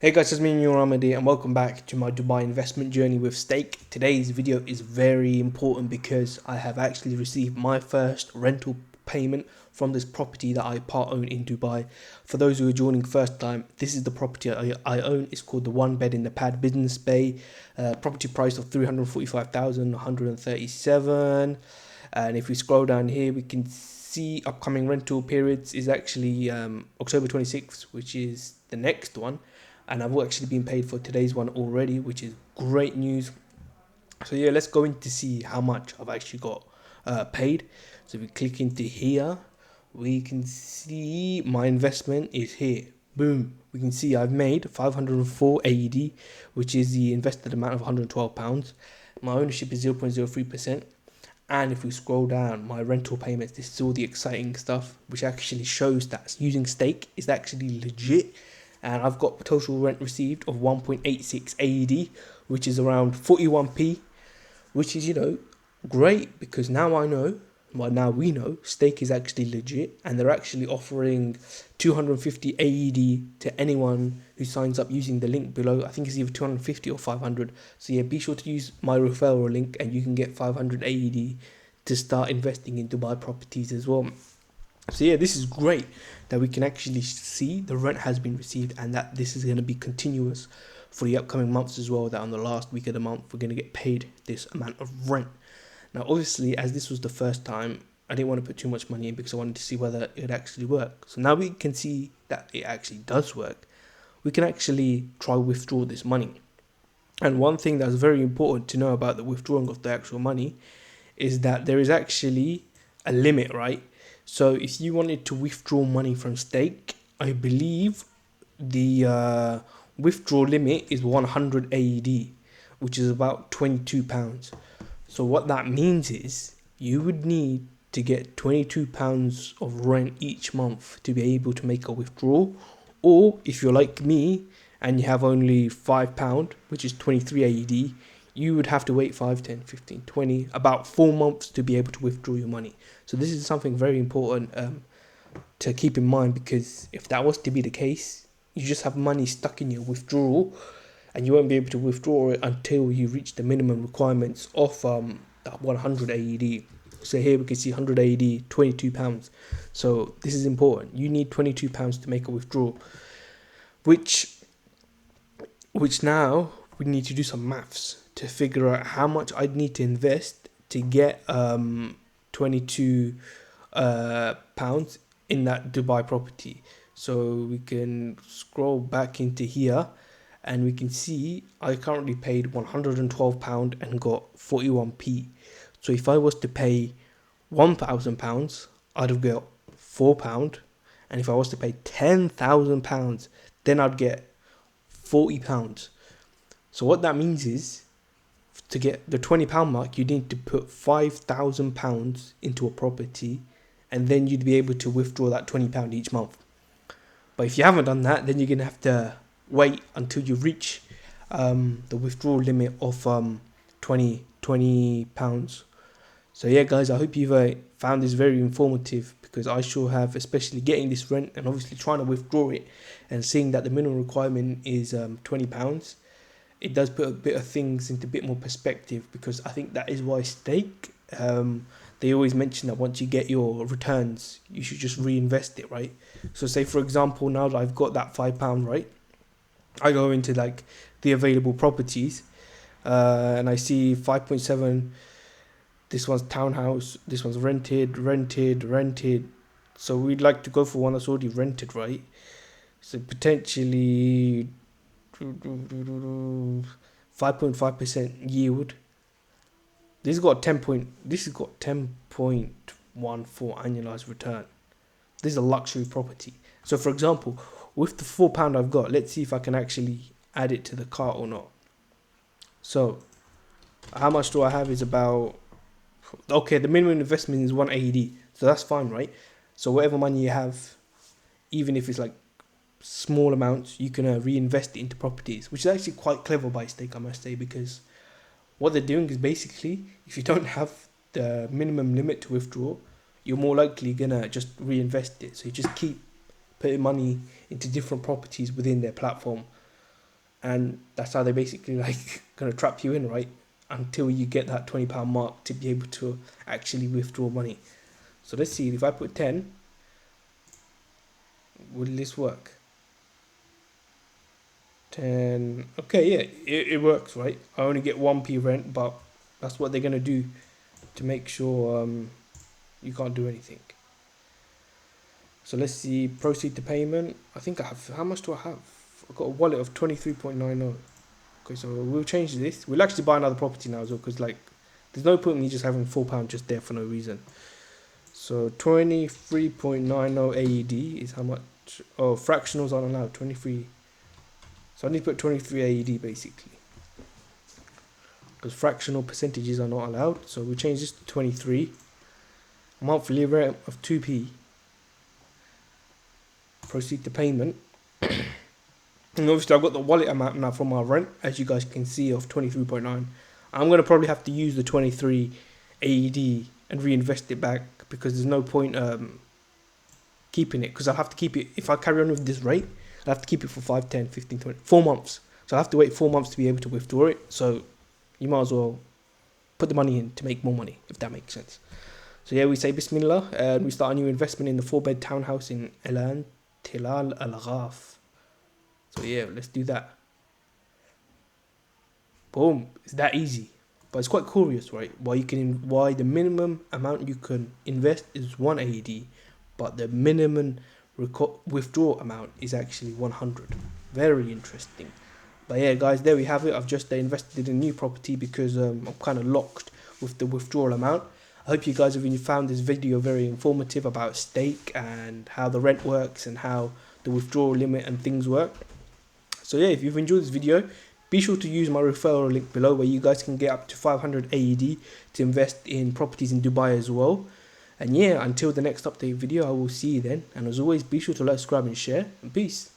Hey guys, it's me, Ramadi, and welcome back to my Dubai investment journey with Stake. Today's video is very important because I have actually received my first rental payment from this property that I part own in Dubai. For those who are joining first time, this is the property I own. It's called the One Bed in the Pad Business Bay. Property price of 345,137. And if we scroll down here, we can see upcoming rental periods is actually October 26th, which is the next one. And I've actually been paid for today's one already, which is great news. So yeah, let's go in to see how much I've actually got paid. So if we click into here, we can see my investment is here. Boom. We can see I've made 504 AED, which is the invested amount of £112. My ownership is 0.03%. And if we scroll down, my rental payments, this is all the exciting stuff, which actually shows that using Stake is actually legit. And I've got total rent received of 1.86 AED, which is around 41p, which is, great because now I know, well, now we know Stake is actually legit, and they're actually offering 250 AED to anyone who signs up using the link below. I think it's either 250 or 500. So yeah, be sure to use my referral link and you can get 500 AED to start investing in Dubai properties as well. So yeah, this is great that we can actually see the rent has been received and that this is going to be continuous for the upcoming months as well, that on the last week of the month we're going to get paid this amount of rent. Now obviously, as this was the first time, I didn't want to put too much money in because I wanted to see whether it would actually work. So now we can see that it actually does work. We can actually try withdraw this money. And one thing that's very important to know about the withdrawing of the actual money is that there is actually a limit, right? So if you wanted to withdraw money from Stake, I believe the withdrawal limit is 100 AED, which is about £22. So what that means is you would need to get £22 of rent each month to be able to make a withdrawal. Or if you're like me and you have only £5, which is 23 AED, you would have to wait 5, 10, 15, 20, about 4 months to be able to withdraw your money. So this is something very important to keep in mind, because if that was to be the case, you just have money stuck in your withdrawal and you won't be able to withdraw it until you reach the minimum requirements of that 100 AED. So here we can see 100 AED, £22. So this is important. You need £22 to make a withdrawal, which now we need to do some maths to figure out how much I'd need to invest to get 22 pounds in that Dubai property. So we can scroll back into here and we can see I currently paid £112 and got 41p. So if I was to pay £1,000, I'd have got £4. And if I was to pay £10,000, then I'd get £40. So what that means is, to get the £20 mark, you need to put £5,000 into a property, and then you'd be able to withdraw that £20 each month. But if you haven't done that, then you're going to have to wait until you reach the withdrawal limit of £20. So yeah, guys, I hope you've found this very informative, because I sure have, especially getting this rent and obviously trying to withdraw it and seeing that the minimum requirement is £20. It does put a bit of things into a bit more perspective, because I think that is why Stake, they always mention that once you get your returns, you should just reinvest it, right? So say, for example, now that I've got that £5, right, I go into like the available properties and I see 5.7, this one's townhouse, this one's rented. So we'd like to go for one that's already rented, right? So potentially 5.5% yield. This has got 10.14 annualized return. This is a luxury property. So for example, with the £4 I've got, let's see if I can actually add it to the cart or not. So how much do I have is about, okay, the minimum investment is 1 AED, so that's fine, right? So whatever money you have, even if it's like small amounts, you can reinvest it into properties, which is actually quite clever by Stake, I must say, because what they're doing is basically, if you don't have the minimum limit to withdraw, you're more likely gonna just reinvest it. So you just keep putting money into different properties within their platform. And that's how they basically like gonna trap you in, right? Until you get that £20 mark to be able to actually withdraw money. So let's see, if I put 10, will this work? 10, okay, yeah, it works, right? I only get 1p rent, but that's what they're gonna do to make sure you can't do anything. So let's see, proceed to payment. I think I have, how much do I have? I've got a wallet of 23.90. Okay, so we'll change this. We'll actually buy another property now as well, because like, there's no point in me just having £4 just there for no reason. So 23.90 AED is how much? Oh, fractionals aren't allowed. 23. So I need to put 23 AED basically, because fractional percentages are not allowed. So we'll change this to 23. Monthly rent of 2p. Proceed to payment. And obviously I've got the wallet amount now from our rent, as you guys can see, of 23.9. I'm going to probably have to use the 23 AED and reinvest it back, because there's no point keeping it, because I'll have to keep it, if I carry on with this rate, I'll have to keep it for 5, 10, 15, 20, 4 months. So I have to wait 4 months to be able to withdraw it. So you might as well put the money in to make more money, if that makes sense. So yeah, we say Bismillah, and we start a new investment in the 4-bed townhouse in Elan Tilal Al Ghaf. So yeah, let's do that. Boom, it's that easy. But it's quite curious, right? Why the minimum amount you can invest is 1 AED, but the minimum withdraw amount is actually 100. Very interesting. But yeah, guys, there we have it. I've just invested in a new property because I'm kind of locked with the withdrawal amount. I hope you guys have found this video very informative about stake and how the rent works and how the withdrawal limit and things work. So yeah, if you've enjoyed this video, be sure to use my referral link below, where you guys can get up to 500 AED to invest in properties in Dubai as well. And yeah, until the next update video, I will see you then. And as always, be sure to like, subscribe and share. And peace.